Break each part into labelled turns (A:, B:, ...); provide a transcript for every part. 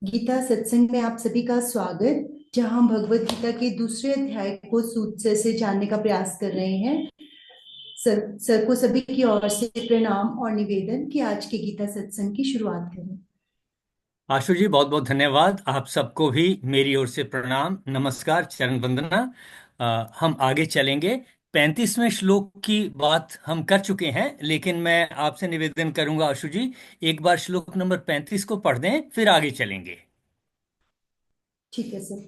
A: गीता सत्संग में आप सभी का स्वागत। जहां हम भगवत गीता के दूसरे अध्याय को सूत्र से जानने का प्रयास कर रहे हैं। सर को सभी की ओर से प्रणाम और निवेदन कि आज के गीता सत्संग की शुरुआत करें।
B: आशु जी, बहुत बहुत धन्यवाद। आप सबको भी मेरी ओर से प्रणाम, नमस्कार, चरण वंदना। हम आगे चलेंगे। 35वें श्लोक की बात हम कर चुके हैं, लेकिन मैं आपसे निवेदन करूंगा आशु जी, एक बार श्लोक नंबर 35 को पढ़ दें, फिर आगे चलेंगे।
A: ठीक है सर।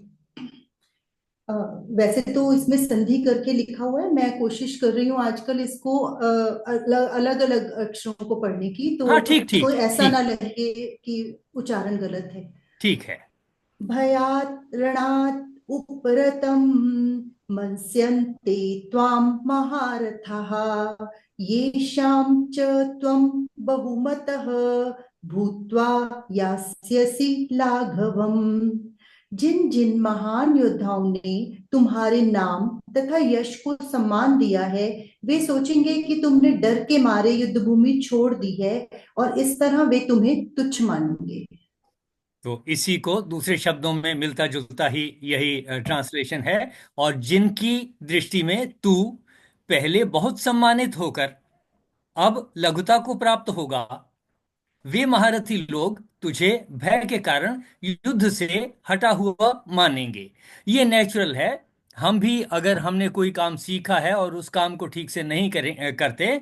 A: अ, वैसे तो इसमें संधि करके लिखा हुआ है। मैं कोशिश कर रही हूँ आजकल इसको अलग अलग अक्षरों को पढ़ने की, तो
B: हाँ, ठीक
A: कोई
B: ठीक
A: ऐसा ना
B: ठीक।
A: लगे कि उच्चारण गलत है।
B: ठीक है।
A: भयात् ऋणात् उपरतं मन्स्यन्ते त्वां महारथाः येषां च त्वं बहुमतः भूत्वा यास्यसि लाघवम्। जिन जिन महान योद्धाओं ने तुम्हारे नाम तथा यश को सम्मान दिया है, वे सोचेंगे कि तुमने डर के मारे युद्ध भूमि छोड़ दी है, और इस तरह वे तुम्हें तुच्छ मानेंगे।
B: तो इसी को दूसरे शब्दों में मिलता जुलता ही यही ट्रांसलेशन है। और जिनकी दृष्टि में तू पहले बहुत सम्मानित होकर अब लघुता को प्राप्त होगा, वे महारथी लोग तुझे भय के कारण युद्ध से हटा हुआ मानेंगे। ये नेचुरल है। हम भी अगर हमने कोई काम सीखा है और उस काम को ठीक से नहीं करते,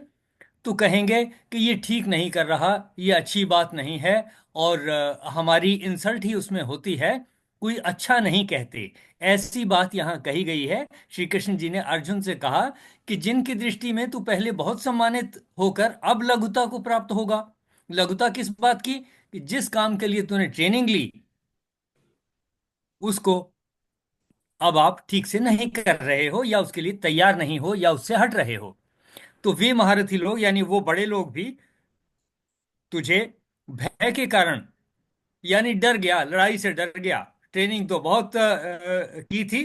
B: तो कहेंगे कि ये ठीक नहीं कर रहा, ये अच्छी बात नहीं है। और हमारी इंसल्ट ही उसमें होती है, कोई अच्छा नहीं कहते। ऐसी बात यहाँ कही गई है। श्री कृष्ण जी ने अर्जुन से कहा कि जिनकी दृष्टि में तू पहले बहुत सम्मानित होकर अब लघुता को प्राप्त होगा। लघुता किस बात की? कि जिस काम के लिए तूने ट्रेनिंग ली, उसको अब आप ठीक से नहीं कर रहे हो, या उसके लिए तैयार नहीं हो, या उससे हट रहे हो। तो वे महारथी लोग, यानी वो बड़े लोग भी तुझे भय के कारण, यानी डर गया, लड़ाई से डर गया, ट्रेनिंग तो बहुत की थी,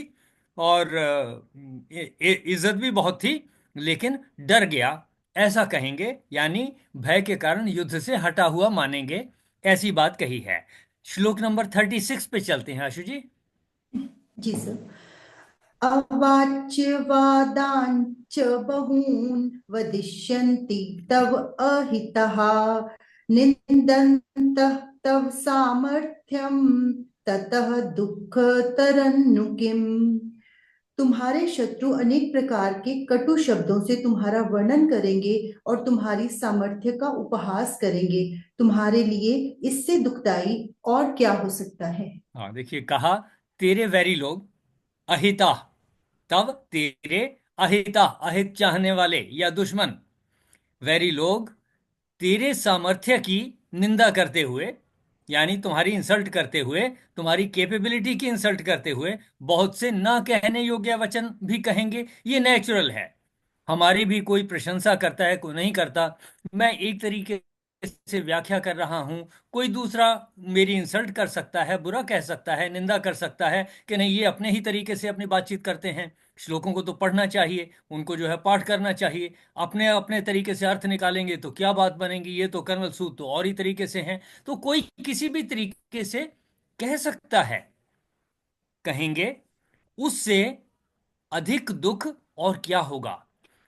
B: और इज्जत भी बहुत थी, लेकिन डर गया, ऐसा कहेंगे। यानी भय के कारण युद्ध से हटा हुआ मानेंगे। ऐसी बात कही है। श्लोक नंबर 36 पे चलते हैं आशु जी।
A: जी सर। अवाच्य वादांच बहून् वदिष्यन्ति तव अहितः निन्दन्तः तव सामर्थ्यं ततः दुःखतरन्नु किम्। तुम्हारे शत्रु अनेक प्रकार के कटु शब्दों से तुम्हारा वर्णन करेंगे और तुम्हारी सामर्थ्य का उपहास करेंगे। तुम्हारे लिए इससे दुखदाई और क्या हो सकता है।
B: हाँ, देखिए, कहा तेरे वैरी लोग, अहिता, तब तेरे अहिता, अहित चाहने वाले या दुश्मन, वैरी लोग तेरे सामर्थ्य की निंदा करते हुए, यानी तुम्हारी इंसल्ट करते हुए, तुम्हारी कैपेबिलिटी की इंसल्ट करते हुए, बहुत से ना कहने योग्य वचन भी कहेंगे। ये नेचुरल है। हमारी भी कोई प्रशंसा करता है, कोई नहीं करता। मैं एक तरीके से व्याख्या कर रहा हूं, कोई दूसरा मेरी इंसल्ट कर सकता है, बुरा कह सकता है, निंदा कर सकता है कि नहीं, ये अपने ही तरीके से अपनी बातचीत करते हैं। श्लोकों को तो पढ़ना चाहिए, उनको जो है पाठ करना चाहिए। अपने अपने तरीके से अर्थ निकालेंगे तो क्या बात बनेगी। ये तो कर्मल सूत्र तो और ही तरीके से हैं। तो कोई किसी भी तरीके से कह सकता है, कहेंगे, उससे अधिक दुख और क्या होगा।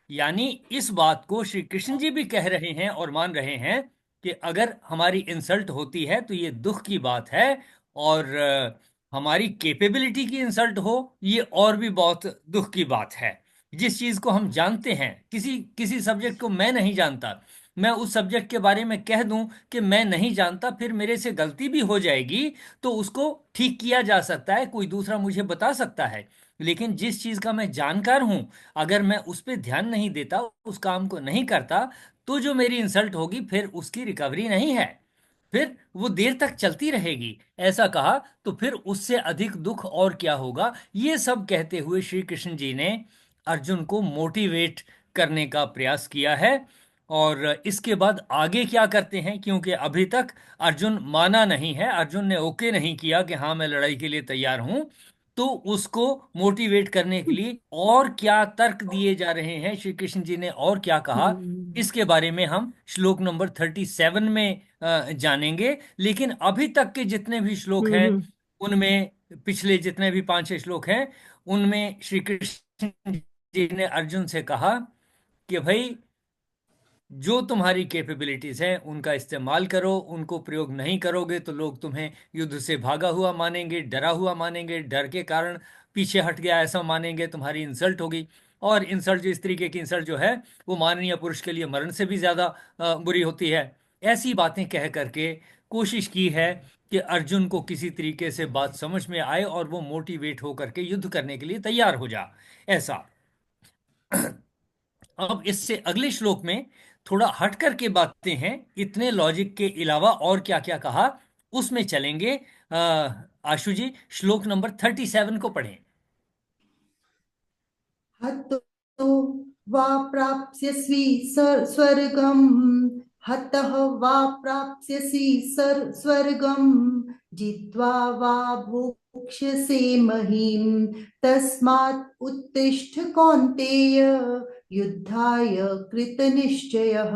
B: यानी इस बात को श्री कृष्ण जी भी कह रहे हैं और मान रहे हैं कि अगर हमारी इंसल्ट होती है तो ये दुख की बात है। और हमारी कैपेबिलिटी की इंसल्ट हो, ये और भी बहुत दुख की बात है। जिस चीज को हम जानते हैं, किसी किसी सब्जेक्ट को मैं नहीं जानता, मैं उस सब्जेक्ट के बारे में कह दूं कि मैं नहीं जानता, फिर मेरे से गलती भी हो जाएगी, तो उसको ठीक किया जा सकता है, कोई दूसरा मुझे बता सकता है। लेकिन जिस चीज का मैं जानकार हूं, अगर मैं उस पर ध्यान नहीं देता, उस काम को नहीं करता, तो जो मेरी इंसल्ट होगी फिर उसकी रिकवरी नहीं है, फिर वो देर तक चलती रहेगी। ऐसा कहा तो फिर उससे अधिक दुख और क्या होगा। ये सब कहते हुए श्री कृष्ण जी ने अर्जुन को मोटिवेट करने का प्रयास किया है। और इसके बाद आगे क्या करते हैं, क्योंकि अभी तक अर्जुन माना नहीं है, अर्जुन ने ओके नहीं किया कि हाँ मैं लड़ाई के लिए तैयार हूं। तो उसको मोटिवेट करने के लिए और क्या तर्क दिए जा रहे हैं, श्री कृष्ण जी ने और क्या कहा,
A: हम्म
B: इसके बारे में हम श्लोक नंबर 37 में जानेंगे। लेकिन अभी तक के जितने भी श्लोक हैं
A: हम्म
B: उनमें, पिछले जितने भी 5-6 श्लोक हैं उनमें श्री कृष्ण जी ने अर्जुन से कहा कि भाई जो तुम्हारी कैपेबिलिटीज हैं उनका इस्तेमाल करो, उनको प्रयोग नहीं करोगे तो लोग तुम्हें युद्ध से भागा हुआ मानेंगे, डरा हुआ मानेंगे, डर के कारण पीछे हट गया ऐसा मानेंगे, तुम्हारी इंसल्ट होगी। और इंसल्ट, जो इस तरीके की इंसल्ट जो है वो माननीय पुरुष के लिए मरण से भी ज्यादा बुरी होती है। ऐसी बातें कह करके कोशिश की है कि अर्जुन को किसी तरीके से बात समझ में आए और वो मोटिवेट होकर के युद्ध करने के लिए तैयार हो जा, ऐसा। अब इससे अगले श्लोक में थोड़ा हट करके बातें हैं, इतने लॉजिक के अलावा और क्या क्या कहा उसमें चलेंगे। आशु जी, श्लोक नंबर 37 को पढ़ें।
A: हतो वा प्राप्स्यसि स्वर्गम् हतः वा प्राप्स्यसि स्वर्गम् जित्वा वा भोक्ष्यसे महीम् तस्मात् उत्तिष्ठ कौन्तेय युद्धाय कृतनिश्चयः।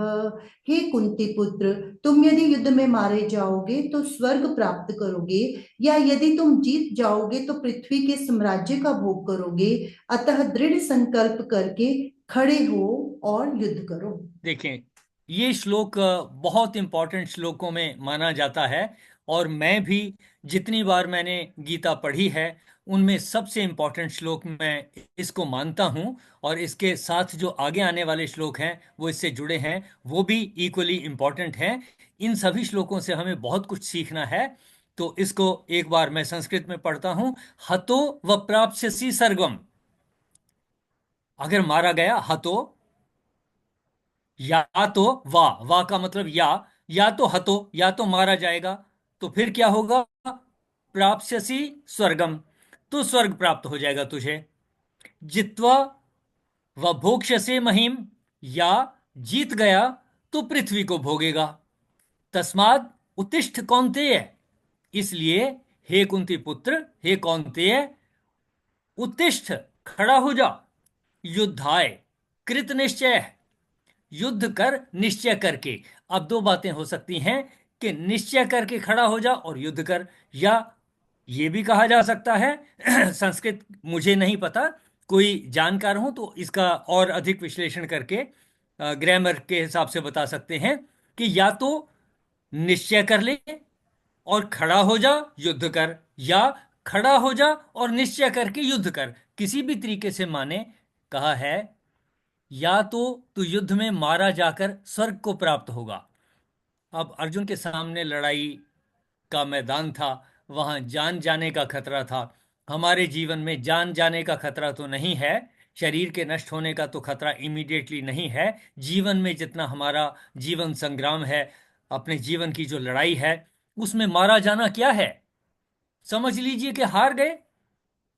A: हे कुंती पुत्र, तुम यदि युद्ध में मारे जाओगे तो स्वर्ग प्राप्त करोगे, या यदि तुम जीत जाओगे तो पृथ्वी के साम्राज्य का भोग करोगे। अतः दृढ़ संकल्प करके खड़े हो और युद्ध करो।
B: देखें, ये श्लोक बहुत इंपॉर्टेंट श्लोकों में माना जाता है, और मैं भी जितनी बार मैंने गीता पढ़ी है उनमें सबसे इंपॉर्टेंट श्लोक मैं इसको मानता हूं। और इसके साथ जो आगे आने वाले श्लोक हैं वो इससे जुड़े हैं, वो भी इक्वली इंपॉर्टेंट हैं। इन सभी श्लोकों से हमें बहुत कुछ सीखना है। तो इसको एक बार मैं संस्कृत में पढ़ता हूं। हतो व प्राप्स्यसि सर्वम, अगर मारा गया हतो, या तो वाह, वाह का मतलब या तो हतो, या तो मारा जाएगा, तो फिर क्या होगा, प्राप्स्यसि स्वर्गम, तो स्वर्ग प्राप्त हो जाएगा तुझे। जित्वा व भोक्ष्यसे महीम, या जीत गया तो पृथ्वी को भोगेगा। तस्माद उत्तिष्ठ कौन्तेय, इसलिए हे कुंती पुत्र, हे कौन्तेय, उत्तिष्ठ, खड़ा हो जा, युद्धाय कृत निश्चय, युद्ध कर निश्चय करके। अब दो बातें हो सकती हैं कि निश्चय करके खड़ा हो जा और युद्ध कर, या ये भी कहा जा सकता है संस्कृत मुझे नहीं पता, कोई जानकार हो तो इसका और अधिक विश्लेषण करके ग्रामर के हिसाब से बता सकते हैं कि या तो निश्चय कर ले और खड़ा हो जा युद्ध कर, या खड़ा हो जा और निश्चय करके युद्ध कर, किसी भी तरीके से माने। कहा है या तो तू युद्ध में मारा जाकर स्वर्ग को प्राप्त होगा। अब अर्जुन के सामने लड़ाई का मैदान था, वहां जान जाने का खतरा था। हमारे जीवन में जान जाने का खतरा तो नहीं है, शरीर के नष्ट होने का तो खतरा इमीडिएटली नहीं है। जीवन में जितना हमारा जीवन संग्राम है, अपने जीवन की जो लड़ाई है, उसमें मारा जाना क्या है, समझ लीजिए कि हार गए।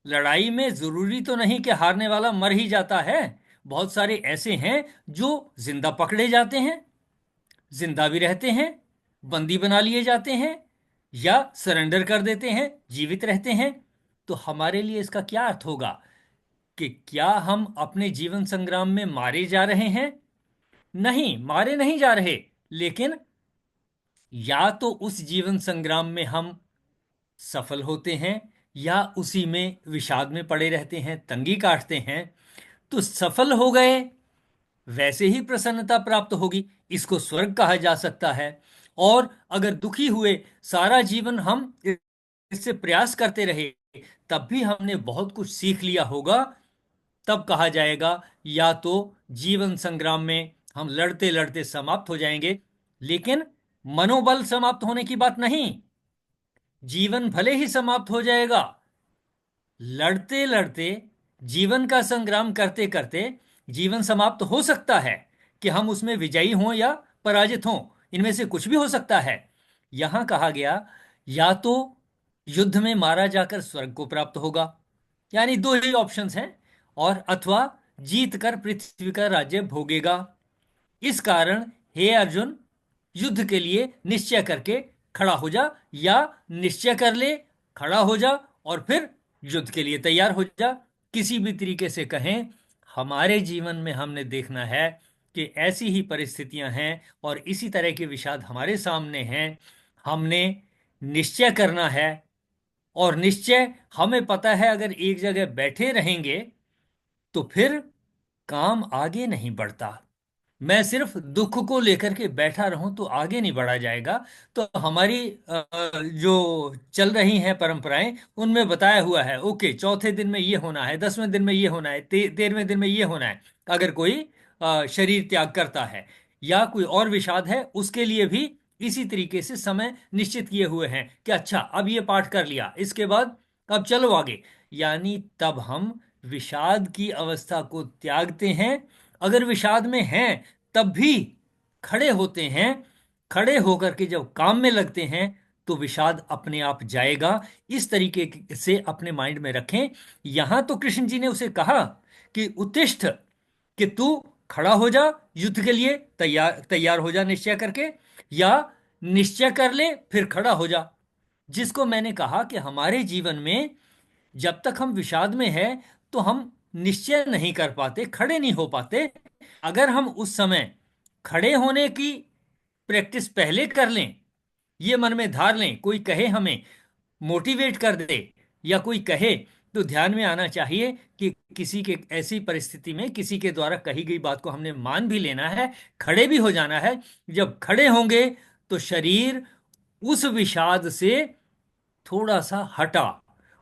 B: लड़ाई में जरूरी तो नहीं कि हारने वाला मर ही जाता है, बहुत सारे ऐसे हैं जो जिंदा पकड़े जाते हैं, जिंदा भी रहते हैं, बंदी बना लिए जाते हैं, या सरेंडर कर देते हैं, जीवित रहते हैं। तो हमारे लिए इसका क्या अर्थ होगा कि क्या हम अपने जीवन संग्राम में मारे जा रहे हैं? नहीं, मारे नहीं जा रहे, लेकिन या तो उस जीवन संग्राम में हम सफल होते हैं, या उसी में विषाद में पड़े रहते हैं, तंगी काटते हैं। तो सफल हो गए, वैसे ही प्रसन्नता प्राप्त होगी, इसको स्वर्ग कहा जा सकता है। और अगर दुखी हुए, सारा जीवन हम इससे प्रयास करते रहे, तब भी हमने बहुत कुछ सीख लिया होगा, तब कहा जाएगा या तो जीवन संग्राम में हम लड़ते लड़ते समाप्त हो जाएंगे, लेकिन मनोबल समाप्त होने की बात नहीं। जीवन भले ही समाप्त हो जाएगा, लड़ते लड़ते, जीवन का संग्राम करते करते जीवन समाप्त हो सकता है कि हम उसमें विजयी हों या पराजित हों, इनमें से कुछ भी हो सकता है। यहां कहा गया या तो युद्ध में मारा जाकर स्वर्ग को प्राप्त होगा, यानी दो ही ऑप्शंस हैं, और अथवा जीत कर पृथ्वी का राज्य भोगेगा। इस कारण हे अर्जुन, युद्ध के लिए निश्चय करके खड़ा हो जा, या निश्चय कर ले, खड़ा हो जा, और फिर युद्ध के लिए तैयार हो जा। किसी भी तरीके से कहें, हमारे जीवन में हमने देखना है कि ऐसी ही परिस्थितियां हैं और इसी तरह के विषाद हमारे सामने हैं। हमने निश्चय करना है, और निश्चय हमें पता है, अगर एक जगह बैठे रहेंगे तो फिर काम आगे नहीं बढ़ता। मैं सिर्फ दुख को लेकर के बैठा रहूं तो आगे नहीं बढ़ा जाएगा। तो हमारी जो चल रही हैं परंपराएं, उनमें बताया हुआ है, ओके, चौथे दिन में ये होना है, 10वें दिन में ये होना है, 13वें दिन में ये होना है। अगर कोई शरीर त्याग करता है या कोई और विषाद है, उसके लिए भी इसी तरीके से समय निश्चित किए हुए हैं कि अच्छा, अब ये पाठ कर लिया, इसके बाद अब चलो आगे। यानी तब हम विषाद की अवस्था को त्यागते हैं। अगर विषाद में हैं तब भी खड़े होते हैं। खड़े होकर के जब काम में लगते हैं तो विषाद अपने आप जाएगा। इस तरीके से अपने माइंड में रखें। यहां तो कृष्ण जी ने उसे कहा कि उत्तिष्ठ, कि तू खड़ा हो जा, युद्ध के लिए तैयार तैयार हो जा निश्चय करके, या निश्चय कर ले फिर खड़ा हो जा। जिसको मैंने कहा कि हमारे जीवन में जब तक हम विषाद में हैं तो हम निश्चय नहीं कर पाते, खड़े नहीं हो पाते। अगर हम उस समय खड़े होने की प्रैक्टिस पहले कर लें, ये मन में धार लें, कोई कहे हमें, मोटिवेट कर दे या कोई कहे, तो ध्यान में आना चाहिए कि किसी के ऐसी परिस्थिति में किसी के द्वारा कही गई बात को हमने मान भी लेना है, खड़े भी हो जाना है। जब खड़े होंगे तो शरीर उस विषाद से थोड़ा सा हटा,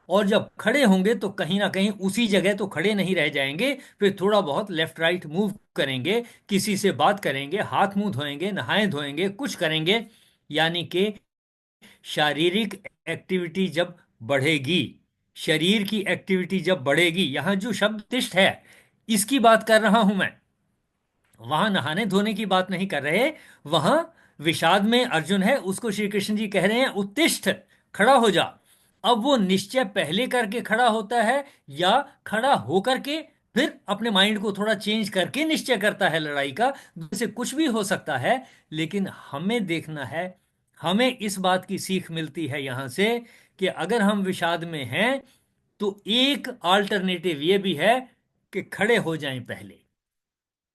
B: और जब खड़े होंगे तो कहीं ना कहीं उसी जगह तो खड़े नहीं रह जाएंगे, फिर थोड़ा बहुत लेफ्ट राइट मूव करेंगे, किसी से बात करेंगे, हाथ मुंह धोएंगे, नहाए धोएंगे, कुछ करेंगे। यानी कि शारीरिक एक्टिविटी जब बढ़ेगी, शरीर की एक्टिविटी जब बढ़ेगी, यहां जो शब्द तिष्ठ है इसकी बात कर रहा हूं मैं, वहां नहाने धोने की बात नहीं कर रहे। वहां विषाद में अर्जुन है, उसको श्री कृष्ण जी कह रहे हैं उत्तिष्ठ, खड़ा हो जा। अब वो निश्चय पहले करके खड़ा होता है या खड़ा होकर के फिर अपने माइंड को थोड़ा चेंज करके निश्चय करता है लड़ाई का, से कुछ भी हो सकता है। लेकिन हमें देखना है, हमें इस बात की सीख मिलती है यहां से कि अगर हम विषाद में हैं तो एक अल्टरनेटिव ये भी है कि खड़े हो जाएं पहले।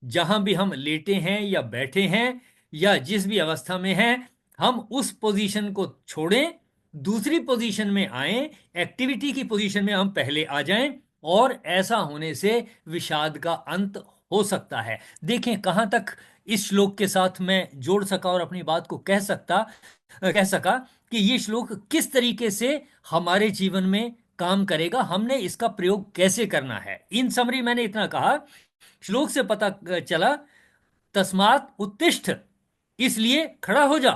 B: जहां भी हम लेटे हैं या बैठे हैं या जिस भी अवस्था में हैं, हम उस पोजीशन को छोड़ें, दूसरी पोजीशन में आए, एक्टिविटी की पोजीशन में हम पहले आ जाएं। और ऐसा होने से विषाद का अंत हो सकता है। देखें कहां तक इस श्लोक के साथ मैं जोड़ सका और अपनी बात को कह सका कि ये श्लोक किस तरीके से हमारे जीवन में काम करेगा, हमने इसका प्रयोग कैसे करना है। इन समरी मैंने इतना कहा, श्लोक से पता चला, तस्मात उत्तिष्ठ, इसलिए खड़ा हो जा।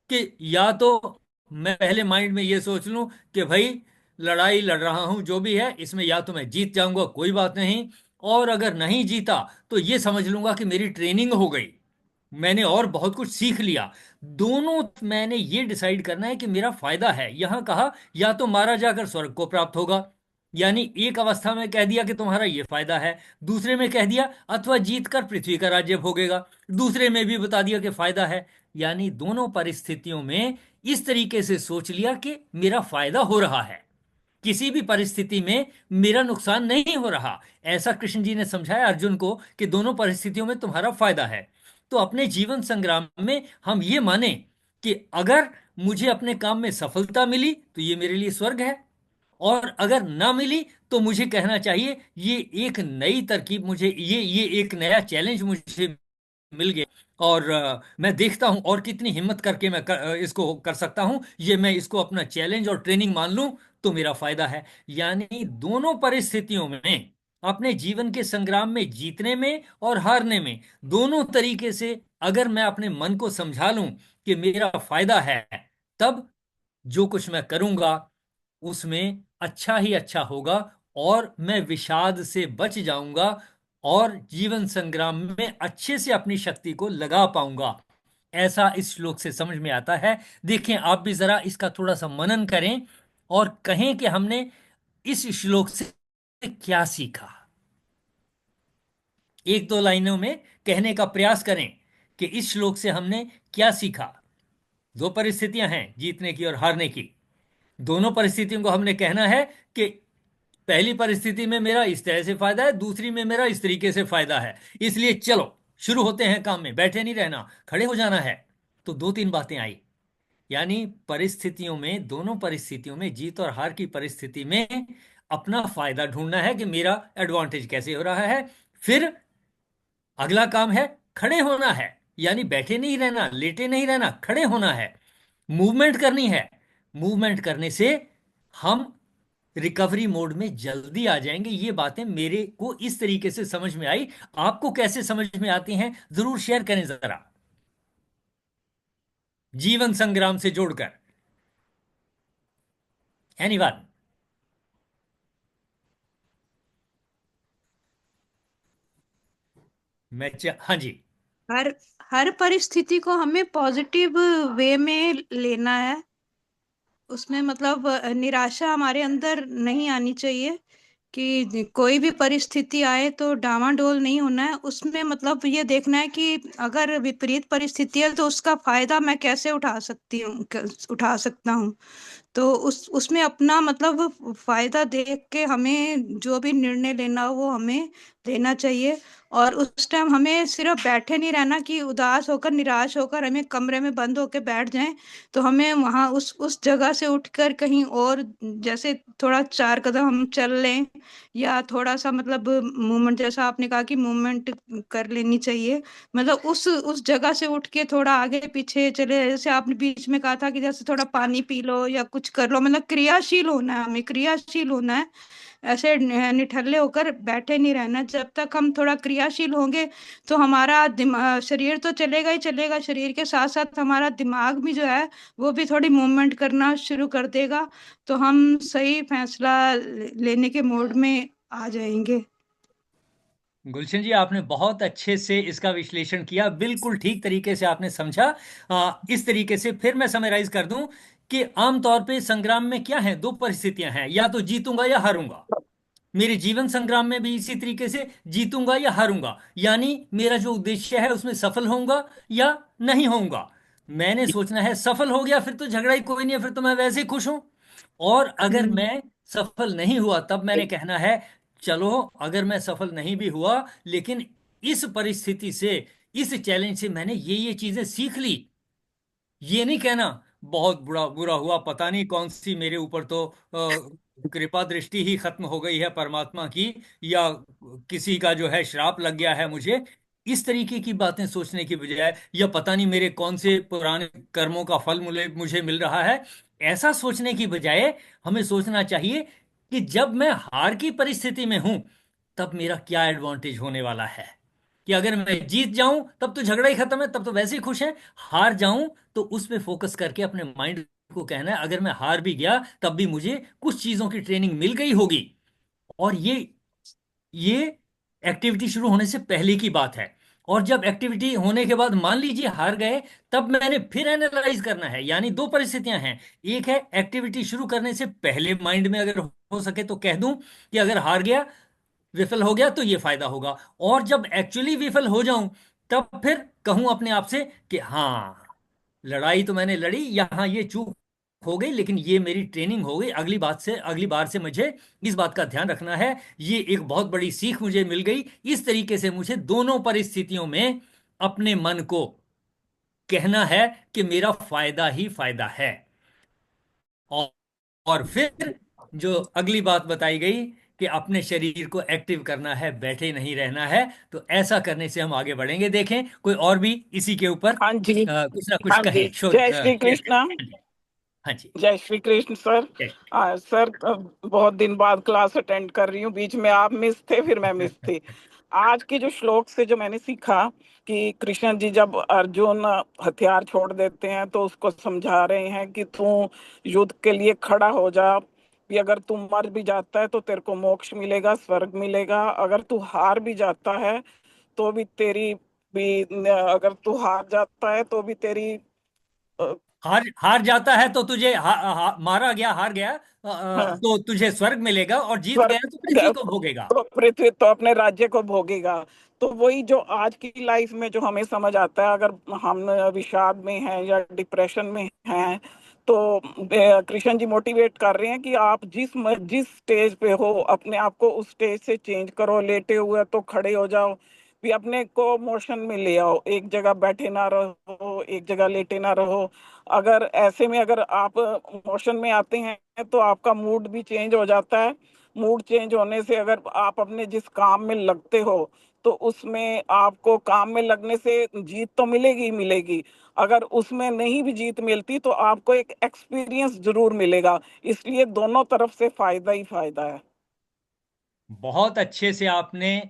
B: कि या तो मैं पहले माइंड में ये सोच लूं कि भाई लड़ाई लड़ रहा हूं जो भी है इसमें, या तो मैं जीत जाऊंगा, कोई बात नहीं, और अगर नहीं जीता तो ये समझ लूंगा कि मेरी ट्रेनिंग हो गई, मैंने और बहुत कुछ सीख लिया। दोनों मैंने ये डिसाइड करना है कि मेरा फायदा है। यहां कहा या तो मारा जाकर स्वर्ग को प्राप्त होगा, यानी एक अवस्था में कह दिया कि तुम्हारा ये फायदा है, दूसरे में कह दिया अथवा जीत कर पृथ्वी का राज्य भोगेगा, दूसरे में भी बता दिया कि फायदा है। यानी दोनों परिस्थितियों में इस तरीके से सोच लिया कि मेरा फायदा हो रहा है, किसी भी परिस्थिति में मेरा नुकसान नहीं हो रहा। ऐसा कृष्ण जी ने समझाया अर्जुन को कि दोनों परिस्थितियों में तुम्हारा फायदा है। तो अपने जीवन संग्राम में हम ये माने कि अगर मुझे अपने काम में सफलता मिली तो ये मेरे लिए स्वर्ग है, और अगर ना मिली तो मुझे कहना चाहिए ये एक नई तरकीब, मुझे ये एक नया चैलेंज मुझे मिल गया। और मैं देखता हूं और कितनी हिम्मत करके इसको कर सकता हूं, ये मैं इसको अपना चैलेंज और ट्रेनिंग मान लूं तो मेरा फायदा है। यानी दोनों परिस्थितियों में, अपने जीवन के संग्राम में जीतने में और हारने में, दोनों तरीके से अगर मैं अपने मन को समझा लूं कि मेरा फायदा है, तब जो कुछ मैं करूंगा उसमें अच्छा ही अच्छा होगा, और मैं विषाद से बच जाऊंगा और जीवन संग्राम में अच्छे से अपनी शक्ति को लगा पाऊंगा। ऐसा इस श्लोक से समझ में आता है। देखें आप भी जरा इसका थोड़ा सा मनन करें और कहें कि हमने इस श्लोक से क्या सीखा। एक दो लाइनों में कहने का प्रयास करें कि इस श्लोक से हमने क्या सीखा। दो परिस्थितियां हैं, जीतने की और हारने की। दोनों परिस्थितियों को हमने कहना है कि पहली परिस्थिति में मेरा इस तरह से फायदा है, दूसरी में मेरा इस तरीके से फायदा है। इसलिए चलो शुरू होते हैं काम में, बैठे नहीं रहना, खड़े हो जाना है। तो दो तीन बातें आई, यानी परिस्थितियों में, दोनों परिस्थितियों में, जीत और हार की परिस्थिति में अपना फायदा ढूंढना है कि मेरा एडवांटेज कैसे हो रहा है। फिर अगला काम है खड़े होना है, यानी बैठे नहीं रहना, लेटे नहीं रहना, खड़े होना है, मूवमेंट करनी है। मूवमेंट करने से हम रिकवरी मोड में जल्दी आ जाएंगे। ये बातें मेरे को इस तरीके से समझ में आई, आपको कैसे समझ में आती हैं जरूर शेयर करें जरा, जीवन संग्राम से जोड़कर। एनीवन? हाँ जी।
C: हर हर परिस्थिति को हमें पॉजिटिव वे में लेना है। उसमें मतलब निराशा हमारे अंदर नहीं आनी चाहिए कि कोई भी परिस्थिति आए तो डामाडोल नहीं होना है। उसमें मतलब ये देखना है कि अगर विपरीत परिस्थिति है तो उसका फायदा मैं कैसे उठा सकता हूँ। तो उसमें अपना मतलब फायदा देख के हमें जो भी निर्णय लेना हो वो हमें लेना चाहिए। और उस टाइम हमें सिर्फ बैठे नहीं रहना कि उदास होकर निराश होकर हमें कमरे में बंद होकर बैठ जाएं। तो हमें वहां उस जगह से उठकर कहीं और, जैसे थोड़ा 4 कदम हम चल लें, या थोड़ा सा मतलब मूवमेंट, जैसा आपने कहा कि मूवमेंट कर लेनी चाहिए। मतलब उस जगह से उठ के थोड़ा आगे पीछे चले, जैसे आपने बीच में कहा था कि जैसे थोड़ा पानी पी लो या कुछ कर लो, मतलब क्रियाशील होना है, हमें क्रियाशील होना है। ऐसे निठल्ले होकर बैठे नहीं रहना। जब तक हम थोड़ा क्रियाशील होंगे तो हमारा दिमाग, शरीर तो चलेगा ही चलेगा, शरीर के साथ साथ हमारा दिमाग भी जो है वो भी थोड़ी मूवमेंट करना शुरू कर देगा। तो हम सही फैसला लेने के मोड में आ जाएंगे।
B: गुलशन जी, आपने बहुत अच्छे से इसका विश्लेषण किया, बिल्कुल ठीक तरीके से आपने समझा। इस तरीके से फिर मैं समराइज कर दूं कि आमतौर पे संग्राम में क्या है, दो परिस्थितियां हैं, या तो जीतूंगा या हारूंगा। मेरे जीवन संग्राम में भी इसी तरीके से जीतूंगा या हारूंगा, यानी मेरा जो उद्देश्य है उसमें सफल होऊंगा या नहीं होऊंगा। मैंने सोचना है सफल हो गया फिर तो झगड़ा ही कोई नहीं है, फिर तो मैं वैसे ही खुश हूं। और अगर मैं सफल नहीं हुआ तब मैंने कहना है चलो, अगर मैं सफल नहीं भी हुआ लेकिन इस परिस्थिति से, इस चैलेंज से मैंने ये चीजें सीख ली। ये नहीं कहना बहुत बुरा बुरा हुआ, पता नहीं कौन सी मेरे ऊपर तो कृपा दृष्टि ही खत्म हो गई है परमात्मा की, या किसी का जो है श्राप लग गया है मुझे। इस तरीके की बातें सोचने की बजाय, या पता नहीं मेरे कौन से पुराने कर्मों का फल मुझे मुझे मिल रहा है, ऐसा सोचने की बजाय हमें सोचना चाहिए कि जब मैं हार की परिस्थिति में हूं तब मेरा क्या एडवांटेज होने वाला है। कि अगर मैं जीत जाऊं तब तो झगड़ा ही खत्म है, तब तो वैसे ही खुश है। हार जाऊं तो उस पे फोकस करके अपने माइंड को कहना है अगर मैं हार भी गया तब भी मुझे कुछ चीजों की ट्रेनिंग मिल गई होगी। और ये एक्टिविटी शुरू होने से पहले की बात है। और जब एक्टिविटी होने के बाद मान लीजिए हार गए, तब मैंने फिर एनालाइज करना है। यानी दो परिस्थितियां हैं, एक है एक्टिविटी शुरू करने से पहले माइंड में अगर हो सके तो कह दूं कि अगर हार गया, विफल हो गया तो ये फायदा होगा। और जब एक्चुअली विफल हो जाऊं तब फिर कहूं अपने आप से कि हाँ, लड़ाई तो मैंने लड़ी, यहाँ ये चूक हो गई, लेकिन ये मेरी ट्रेनिंग हो गई, अगली बार से मुझे इस बात का ध्यान रखना है। ये एक बहुत बड़ी सीख मुझे मिल गई। इस तरीके से मुझे दोनों परिस्थितियों में अपने मन को कहना है कि मेरा फायदा ही फायदा है। और और फिर जो अगली बात बताई गई कि अपने शरीर को एक्टिव करना है, बैठे नहीं रहना है, तो ऐसा करने से हम आगे बढ़ेंगे। देखें कोई और भी इसी के ऊपर
D: हाँ जी।
B: कुछ ना कुछ
D: हाँ जी,
B: कहे,
D: जय श्री
B: शेयर
D: कृष्ण।
B: करें। हाँ जी।
D: जय श्री कृष्ण सर।
B: जय
D: सर, बहुत दिन बाद क्लास अटेंड कर रही हूँ। बीच में आप मिस थे, फिर मैं मिस थी। आज की जो श्लोक से जो मैंने सीखा कि कृष्ण जी जब अर्जुन हथियार छोड़ देते हैं तो उसको समझा रहे हैं कि तू युद्ध के लिए खड़ा हो जा, कि अगर तू मर भी जाता है तो तेरे को मोक्ष मिलेगा, स्वर्ग मिलेगा। अगर तू हार भी जाता है तो भी तेरी भी, अगर तू हार जाता है तो भी तेरी
B: हार हार जाता है तो तुझे मारा गया, हार गया,
D: हाँ,
B: तो तुझे स्वर्ग मिलेगा, और जीत
D: स्वर्ग,
B: गया तो पृथ्वी को भोगेगा।
D: तो पृथ्वी तो अपने राज्य को भोगेगा। तो वही जो आज की लाइफ में जो हमें समझ आता है, अगर हम विषाद में हैं या डिप्रेशन में हैं, तो कृष्ण जी मोटिवेट कर रहे हैं कि आप जिस स्टेज पे हो, अपने आप को उस स्टेज से चेंज करो। लेटे हुए तो खड़े हो जाओ, भी अपने को मोशन में ले आओ, एक जगह बैठे ना रहो, एक जगह लेटे ना रहो। अगर ऐसे में अगर आप मोशन में आते हैं तो आपका मूड भी चेंज हो जाता है। मूड चेंज होने से अगर आप अपने जिस काम में लगते हो, तो उसमें आपको काम में लगने से जीत तो मिलेगी ही मिलेगी। अगर उसमें नहीं भी जीत मिलती तो आपको एक एक्सपीरियंस जरूर मिलेगा। इसलिए दोनों तरफ से फायदा ही फायदा है।
B: बहुत अच्छे से आपने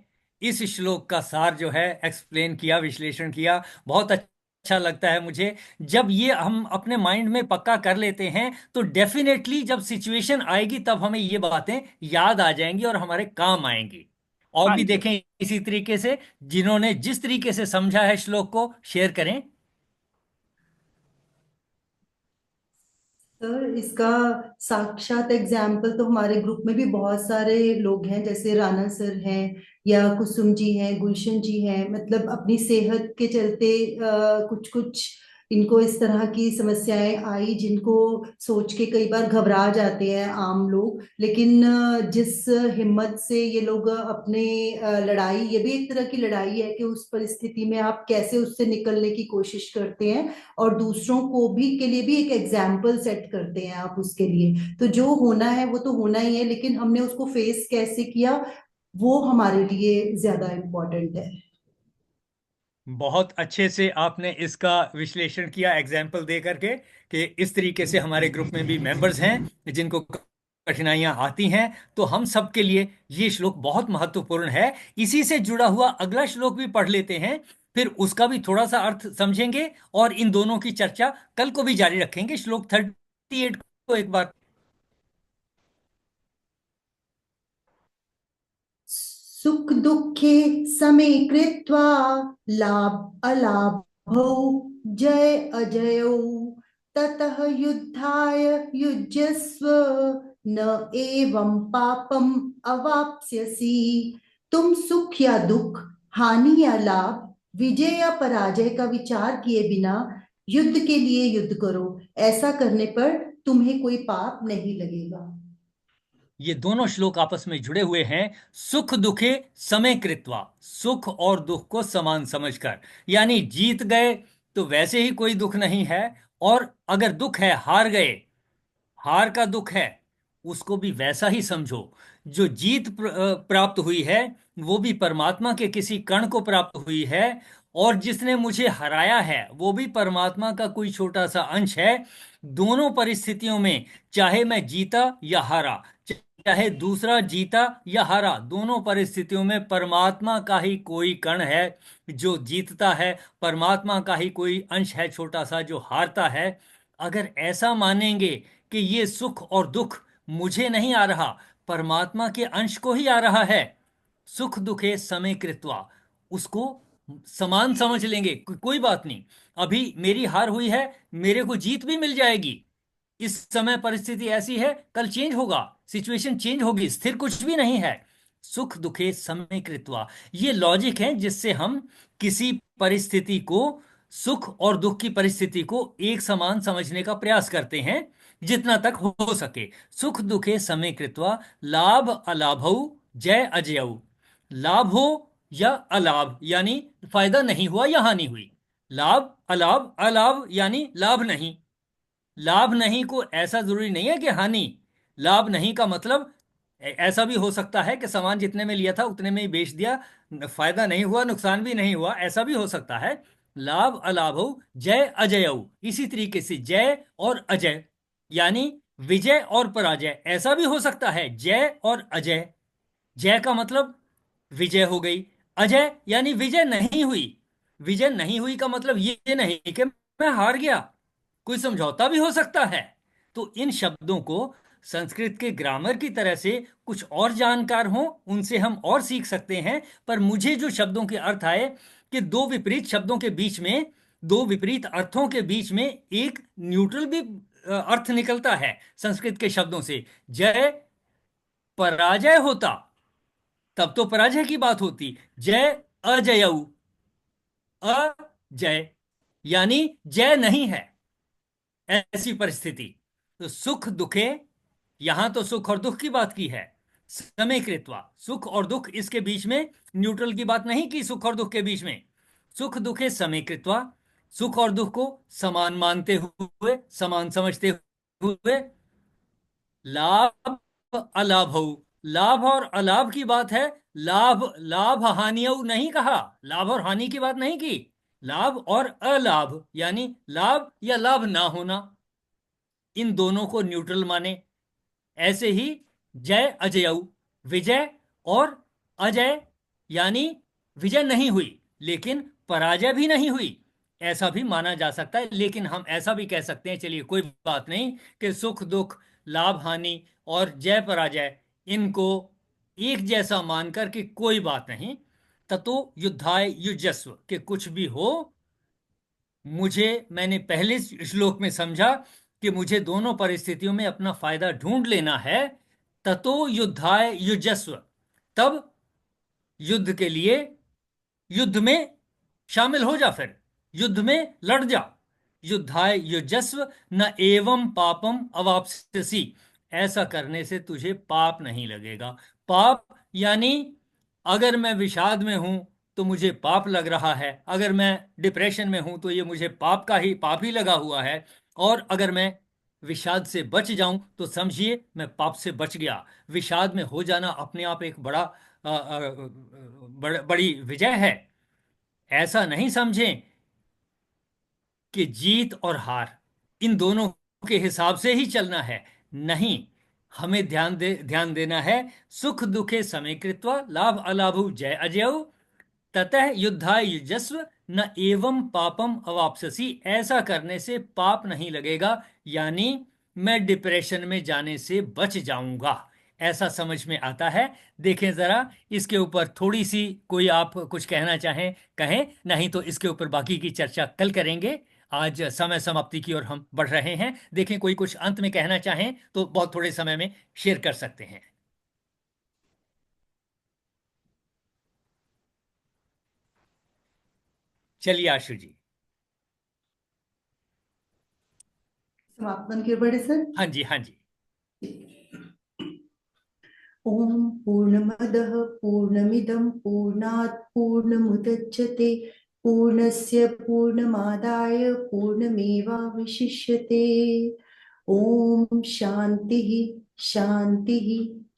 B: इस श्लोक का सार जो है एक्सप्लेन किया, विश्लेषण किया। बहुत अच्छा लगता है मुझे जब ये हम अपने माइंड में पक्का कर लेते हैं, तो डेफिनेटली जब सिचुएशन आएगी तब हमें ये बातें याद आ जाएंगी और हमारे काम आएंगी। और
D: हाँ
B: भी
D: जी।
B: देखें इसी तरीके से, जिन्होंने जिस तरीके से समझा है श्लोक को, शेयर करें।
A: सर, इसका साक्षात एग्जाम्पल तो हमारे ग्रुप में भी बहुत सारे लोग हैं, जैसे राणा सर हैं या कुसुम जी हैं, गुलशन जी हैं। मतलब अपनी सेहत के चलते कुछ कुछ इनको इस तरह की समस्याएं आई, जिनको सोच के कई बार घबरा जाते हैं आम लोग। लेकिन जिस हिम्मत से ये लोग अपने लड़ाई, ये भी एक तरह की लड़ाई है कि उस परिस्थिति में आप कैसे उससे निकलने की कोशिश करते हैं, और दूसरों को भी के लिए भी एक एग्जाम्पल सेट करते हैं आप उसके लिए। तो जो होना है वो तो होना ही है, लेकिन हमने उसको फेस कैसे किया, वो हमारे लिए ज्यादा इम्पोर्टेंट है।
B: बहुत अच्छे से आपने इसका विश्लेषण किया एग्जाम्पल दे करके, कि इस तरीके से हमारे ग्रुप में भी मेंबर्स हैं जिनको कठिनाइयां आती हैं। तो हम सब के लिए ये श्लोक बहुत महत्वपूर्ण है। इसी से जुड़ा हुआ अगला श्लोक भी पढ़ लेते हैं, फिर उसका भी थोड़ा सा अर्थ समझेंगे, और इन दोनों की चर्चा कल को भी जारी रखेंगे। श्लोक 38 को एक बार।
A: सुख दुखे समे कृत्वा, लाभ अलाभौ जय अजयौ, ततः युद्धाय युज्यस्व, न एवं पापम अवाप्स्यसि। तुम सुख या दुख, हानि या लाभ, विजय या पराजय का विचार किए बिना युद्ध के लिए युद्ध करो। ऐसा करने पर तुम्हें कोई पाप नहीं लगेगा।
B: ये दोनों श्लोक आपस में जुड़े हुए हैं। सुख दुखे समय कृत्वा, सुख और दुख को समान समझकर, यानी जीत गए तो वैसे ही कोई दुख नहीं है, और अगर दुख है, हार गए, हार का दुख है, उसको भी वैसा ही समझो। जो जीत प्राप्त हुई है वो भी परमात्मा के किसी कण को प्राप्त हुई है, और जिसने मुझे हराया है वो भी परमात्मा का कोई छोटा सा अंश है। दोनों परिस्थितियों में, चाहे मैं जीता या हारा, चाहे दूसरा जीता या हारा, दोनों परिस्थितियों में परमात्मा का ही कोई कण है जो जीतता है, परमात्मा का ही कोई अंश है छोटा सा जो हारता है। अगर ऐसा मानेंगे कि ये सुख और दुख मुझे नहीं आ रहा, परमात्मा के अंश को ही आ रहा है, सुख दुखे समय कृत्वा, उसको समान समझ लेंगे, कोई बात नहीं, अभी मेरी हार हुई है, मेरे को जीत भी मिल जाएगी। इस समय परिस्थिति ऐसी है, कल चेंज होगा, सिचुएशन चेंज होगी, स्थिर कुछ भी नहीं है। सुख दुखे समय कृत्वा, ये लॉजिक है जिससे हम किसी परिस्थिति को, सुख और दुख की परिस्थिति को एक समान समझने का प्रयास करते हैं जितना तक हो सके। सुख दुखे समय कृत्वा, लाभ अलाभौ जय अजयौ। लाभ हो या अलाभ, यानी फायदा नहीं हुआ या हानि हुई। लाभ अलाभ, अलाभ यानी लाभ नहीं। लाभ नहीं को ऐसा जरूरी नहीं है कि हानि। लाभ नहीं का मतलब ऐसा भी हो सकता है कि सामान जितने में लिया था उतने में ही बेच दिया, फायदा नहीं हुआ, नुकसान भी नहीं हुआ, ऐसा भी हो सकता है। लाभ अलाभ हो जय अजय, इसी तरीके से जय और अजय यानी विजय और पराजय, ऐसा भी हो सकता है। जय और अजय, जय का मतलब विजय हो गई, अजय यानी विजय नहीं हुई। विजय नहीं हुई का मतलब ये नहीं कि मैं हार गया, कोई समझौता भी हो सकता है। तो इन शब्दों को संस्कृत के ग्रामर की तरह से कुछ और जानकार हों उनसे हम और सीख सकते हैं, पर मुझे जो शब्दों के अर्थ आए कि दो विपरीत शब्दों के बीच में दो विपरीत अर्थों के बीच में एक न्यूट्रल भी अर्थ निकलता है संस्कृत के शब्दों से। जय पराजय होता तब तो पराजय की बात होती। जय अजयऊ, अजय यानी जय नहीं है, ऐसी परिस्थिति। तो सुख दुखे, यहां तो सुख और दुख की बात की है। समय कृत्वा, सुख और दुख, इसके बीच में न्यूट्रल की बात नहीं की। सुख और दुख के बीच में सुख दुखे समय कृत्वा, सुख और दुख को समान मानते हुए, समान समझते हुए। लाभ अलाभ हो, लाभ और अलाभ की बात है। लाभ लाभ हानि नहीं कहा, लाभ और हानि की बात नहीं की। लाभ और अलाभ यानी लाभ या लाभ ना होना, इन दोनों को न्यूट्रल माने। ऐसे ही जय अजयऊ, विजय और अजय यानी विजय नहीं हुई लेकिन पराजय भी नहीं हुई, ऐसा भी माना जा सकता है। लेकिन हम ऐसा भी कह सकते हैं, चलिए कोई बात नहीं, कि सुख दुख, लाभ हानि और जय पराजय, इनको एक जैसा मानकर कि कोई बात नहीं। ततो युद्धाय युजस्व, कि कुछ भी हो, मैंने पहले श्लोक में समझा कि मुझे दोनों परिस्थितियों में अपना फायदा ढूंढ लेना है। ततो युद्धाय युजस्व, तब युद्ध के लिए, युद्ध में शामिल हो जा, फिर युद्ध में लड़ जा। युद्धाय युजस्व न एवं पापम अवाप्स्यसि, ऐसा करने से तुझे पाप नहीं लगेगा। पाप यानी अगर मैं विषाद में हूं तो मुझे पाप लग रहा है, अगर मैं डिप्रेशन में हूं तो ये मुझे पाप ही लगा हुआ है, और अगर मैं विषाद से बच जाऊं तो समझिए मैं पाप से बच गया। विषाद में हो जाना अपने आप एक बड़ी विजय है। ऐसा नहीं समझें कि जीत और हार इन दोनों के हिसाब से ही चलना है, नहीं। हमें ध्यान देना है, सुख दुखे समय कृत्वा लाभ अलाभु जय अजयऊ, ततः युद्धाय युजस्व न एवं पापम अवाप्स्यसि, ऐसा करने से पाप नहीं लगेगा, यानी मैं डिप्रेशन में जाने से बच जाऊंगा, ऐसा समझ में आता है। देखें जरा इसके ऊपर थोड़ी सी, कोई आप कुछ कहना चाहें कहें, नहीं तो इसके ऊपर बाकी की चर्चा कल करेंगे। आज समय समाप्ति की ओर हम बढ़ रहे हैं। देखें कोई कुछ अंत में कहना चाहें तो बहुत थोड़े समय में शेयर कर सकते हैं। चलिए आशु जी।
A: समापन की ओर बढ़े सर।
B: हाँ जी, हाँ जी।
A: ओम पूर्णमदः पूर्णमिदं पूर्णात् पूर्णमुदच्यते पूर्णस्य पूर्णमादाय पूर्णमेवावशिष्यते। ओम शांतिः शांतिः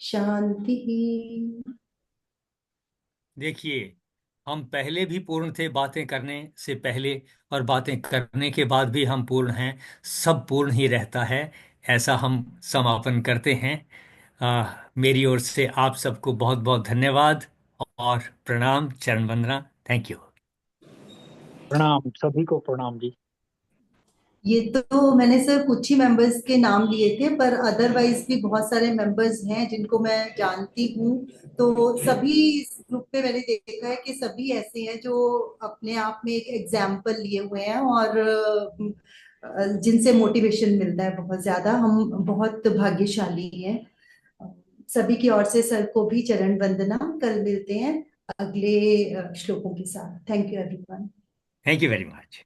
A: शांतिः।
B: देखिए, हम पहले भी पूर्ण थे बातें करने से पहले, और बातें करने के बाद भी हम पूर्ण हैं। सब पूर्ण ही रहता है, ऐसा हम समापन करते हैं। मेरी ओर से आप सबको बहुत बहुत धन्यवाद और प्रणाम, चरण वंदना। Thank you.
E: प्रणाम, सभी को प्रणाम जी।
A: ये तो मैंने सर कुछ ही मेंबर्स के नाम लिए थे, पर अदरवाइज भी बहुत सारे मेंबर्स हैं जिनको मैं जानती हूँ। तो सभी इस ग्रुप पे मैंने देखा है कि सभी ऐसे हैं जो अपने आप में एक एग्जाम्पल लिए हुए हैं, और जिनसे मोटिवेशन मिलता है बहुत ज्यादा। हम बहुत भाग्यशाली हैं। सभी की ओर से सर को भी चरण वंदना। कल मिलते हैं अगले श्लोकों के साथ। Thank you everyone.
B: Thank you very much.